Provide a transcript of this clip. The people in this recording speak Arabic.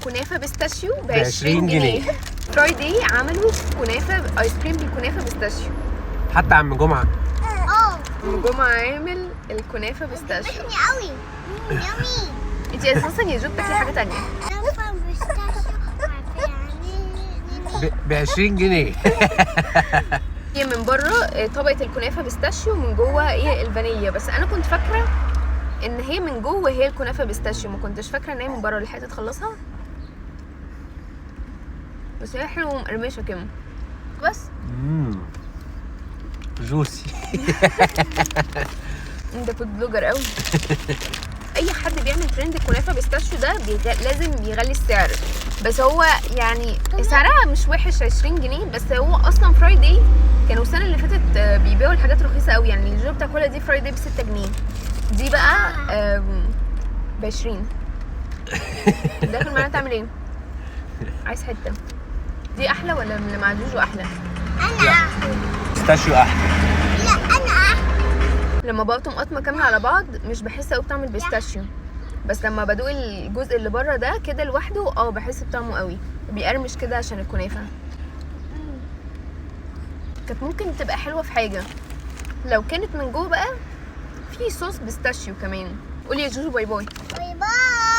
كنافه بيستاشيو ب20 جنيه. فرايداي عملوا كنافه ايس كريم بالكنافه بيستاشيو. حتى عم جمعه عم جمعه عامل الكنافه بيستاشيو. قوي يامي. انت اساسا يا جو بتاكلي حاجه تانية. ب20 جنيه. هي من بره طبقه الكنافه بيستاشيو، من جوه ايه الفانيليا، بس انا كنت فاكره ان هي من جوه هي الكنافه بيستاشيو، ما كنتش فاكره ان هي من بره. لحقت تخلصها بس هي حلوه ومقرمشه كده بس. جوسي. انت فود بلوجر قوي. اي حد بيعمل ترند الكنافه بيستاشيو ده لازم يغلي السعر، بس هو يعني سعرها مش وحش 20 جنيه. بس هو اصلا فرايداي كانوا السنه اللي فاتت بيبيعوا الحاجات رخيصه قوي، يعني اللي جو بتاكلها دي فرايداي ب6 جنيه، دي بقى ب20. داخل معانا تعمل ايه؟ عايز حته؟ دي احلى ولا اللي مع جوجو احلى؟ انا بيستاشيو احلى. لا انا لما بقطم قطمه كامله على بعض مش بحس قوي بطعم البيستاشيو، بس لما بدوق الجزء اللي بره ده كده لوحده بحس بطعمه قوي، بيقرمش كده عشان الكنافه. كانت ممكن تبقى حلوه في حاجه لو كانت من جوه بقى في صوص بيستاشيو كمان. قولي يا جوجو باي باي. باي باي.